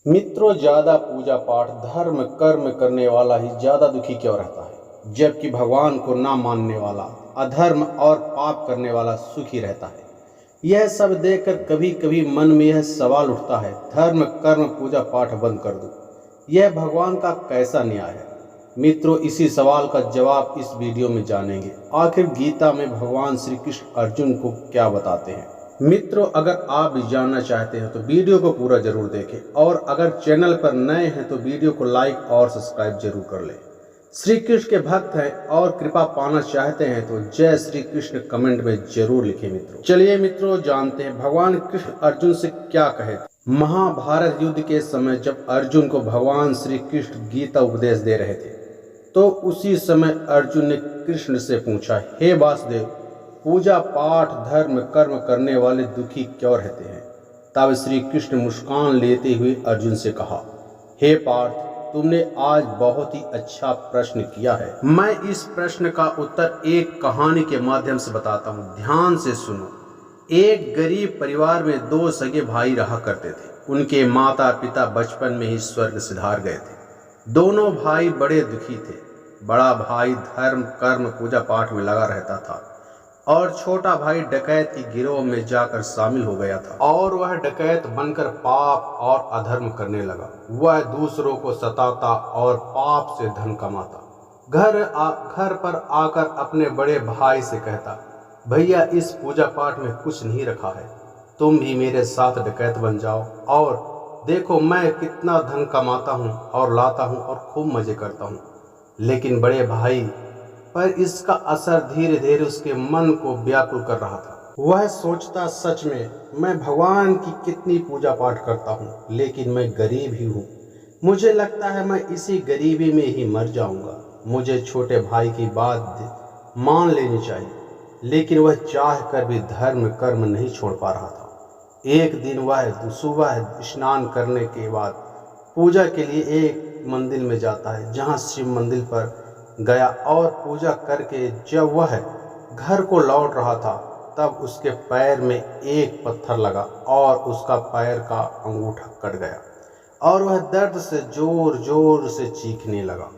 मित्रों, ज्यादा पूजा पाठ धर्म कर्म करने वाला ही ज्यादा दुखी क्यों रहता है, जबकि भगवान को ना मानने वाला, अधर्म और पाप करने वाला सुखी रहता है। यह सब देखकर कभी कभी मन में यह सवाल उठता है, धर्म कर्म पूजा पाठ बंद कर दूं, यह भगवान का कैसा न्याय है। मित्रों, इसी सवाल का जवाब इस वीडियो में जानेंगे। आखिर गीता में भगवान श्री कृष्ण अर्जुन को क्या बताते हैं। मित्रों, अगर आप भी जानना चाहते हैं तो वीडियो को पूरा जरूर देखें, और अगर चैनल पर नए हैं तो वीडियो को लाइक और सब्सक्राइब जरूर कर लें। श्री कृष्ण के भक्त हैं और कृपा पाना चाहते हैं तो जय श्री कृष्ण कमेंट में जरूर लिखें। मित्रों, चलिए मित्रों जानते हैं भगवान कृष्ण अर्जुन से क्या कहे थे। महाभारत युद्ध के समय जब अर्जुन को भगवान श्री कृष्ण गीता उपदेश दे रहे थे, तो उसी समय अर्जुन ने कृष्ण से पूछा, हे वासुदेव, पूजा पाठ धर्म कर्म करने वाले दुखी क्यों रहते हैं। तब श्री कृष्ण मुस्कान लेते हुए अर्जुन से कहा, हे पार्थ, तुमने आज बहुत ही अच्छा प्रश्न किया है। मैं इस प्रश्न का उत्तर एक कहानी के माध्यम से बताता हूँ, ध्यान से सुनो। एक गरीब परिवार में दो सगे भाई रहा करते थे। उनके माता पिता बचपन में ही स्वर्ग सिधार गए थे। दोनों भाई बड़े दुखी थे। बड़ा भाई धर्म कर्म पूजा पाठ में लगा रहता था और छोटा भाई डकैत की गिरोह में जाकर शामिल हो गया था, और वह डकैत बनकर पाप और अधर्म करने लगा। वह दूसरों को सताता और पाप से धन कमाता। घर पर आकर अपने बड़े भाई से कहता, भैया, इस पूजा पाठ में कुछ नहीं रखा है, तुम भी मेरे साथ डकैत बन जाओ और देखो मैं कितना धन कमाता हूँ और लाता हूँ और खूब मजे करता हूँ। लेकिन बड़े भाई पर इसका असर धीरे धीरे उसके मन को व्याकुल कर रहा था। वह सोचता, सच में मैं भगवान की कितनी पूजा पाठ करता हूँ, लेकिन मैं गरीब ही हूँ। मुझे लगता है मैं इसी गरीबी में ही मर जाऊंगा। मुझे छोटे भाई की बात मान लेनी चाहिए, लेकिन वह चाह कर भी धर्म कर्म नहीं छोड़ पा रहा था। एक दिन वह सुबह स्नान करने के बाद पूजा के लिए एक मंदिर में जाता है, जहाँ शिव मंदिर पर गया, और पूजा करके जब वह घर को लौट रहा था, तब उसके पैर में एक पत्थर लगा और उसका पैर का अंगूठा कट गया और वह दर्द से जोर जोर से चीखने लगा।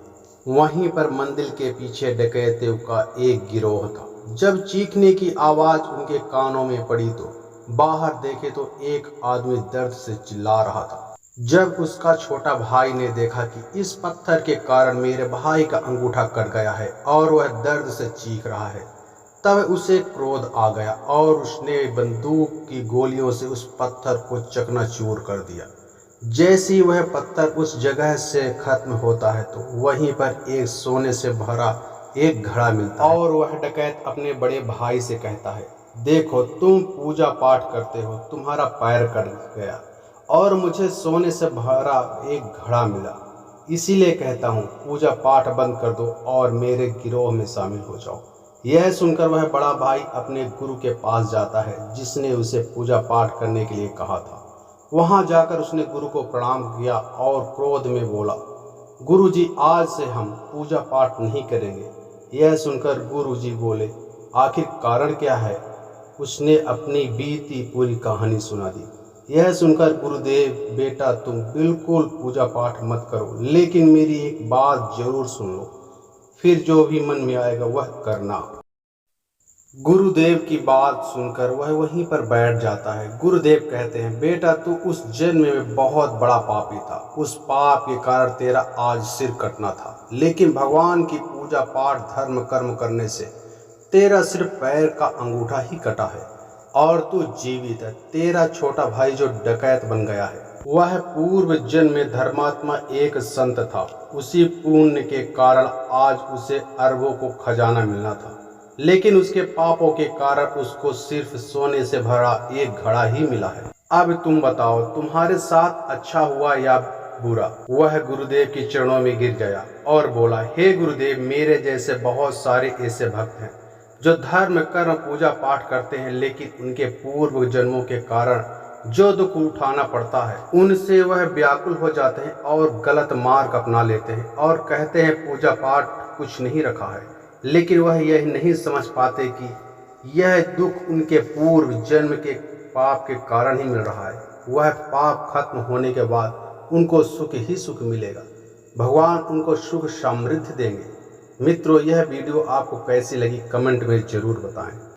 वहीं पर मंदिर के पीछे डकैतों का एक गिरोह था। जब चीखने की आवाज उनके कानों में पड़ी तो बाहर देखे तो एक आदमी दर्द से चिल्ला रहा था। जब उसका छोटा भाई ने देखा कि इस पत्थर के कारण मेरे भाई का अंगूठा कट गया है और वह दर्द से चीख रहा है, तब उसे क्रोध आ गया और उसने बंदूक की गोलियों से उस पत्थर को चकनाचूर कर दिया। जैसे ही वह पत्थर उस जगह से खत्म होता है तो वहीं पर एक सोने से भरा एक घड़ा मिलता है, और वह डकैत अपने बड़े भाई से कहता है, देखो, तुम पूजा पाठ करते हो, तुम्हारा पैर कट गया और मुझे सोने से भरा एक घड़ा मिला। इसीलिए कहता हूँ, पूजा पाठ बंद कर दो और मेरे गिरोह में शामिल हो जाओ। यह सुनकर वह बड़ा भाई अपने गुरु के पास जाता है, जिसने उसे पूजा पाठ करने के लिए कहा था। वहां जाकर उसने गुरु को प्रणाम किया और क्रोध में बोला, गुरुजी, आज से हम पूजा पाठ नहीं करेंगे। यह सुनकर गुरुजी बोले, आखिर कारण क्या है। उसने अपनी बीती पूरी कहानी सुना दी। यह सुनकर गुरुदेव, बेटा, तुम बिल्कुल पूजा पाठ मत करो, लेकिन मेरी एक बात जरूर सुन लो, फिर जो भी मन में आएगा वह करना। गुरुदेव की बात सुनकर वह वहीं पर बैठ जाता है। गुरुदेव कहते हैं, बेटा, तू उस जन्म में बहुत बड़ा पापी था। उस पाप के कारण तेरा आज सिर कटना था, लेकिन भगवान की पूजा पाठ धर्म कर्म करने से तेरा सिर्फ पैर का अंगूठा ही कटा है और तू जीवित है। तेरा छोटा भाई जो डकैत बन गया है, वह पूर्व जन्म में धर्मात्मा एक संत था। उसी पुण्य के कारण आज उसे अरबों को खजाना मिलना था, लेकिन उसके पापों के कारण उसको सिर्फ सोने से भरा एक घड़ा ही मिला है। अब तुम बताओ, तुम्हारे साथ अच्छा हुआ या बुरा। वह गुरुदेव के चरणों में गिर गया और बोला, हे गुरुदेव, मेरे जैसे बहुत सारे ऐसे भक्त हैं जो धर्म कर्म पूजा पाठ करते हैं, लेकिन उनके पूर्व जन्मों के कारण जो दुख उठाना पड़ता है, उनसे वह व्याकुल हो जाते हैं और गलत मार्ग अपना लेते हैं और कहते हैं पूजा पाठ कुछ नहीं रखा है, लेकिन वह यह नहीं समझ पाते कि यह दुख उनके पूर्व जन्म के पाप के कारण ही मिल रहा है। वह पाप खत्म होने के बाद उनको सुख ही सुख मिलेगा। भगवान उनको सुख समृद्धि देंगे। मित्रों, यह वीडियो आपको कैसी लगी कमेंट में ज़रूर बताएं।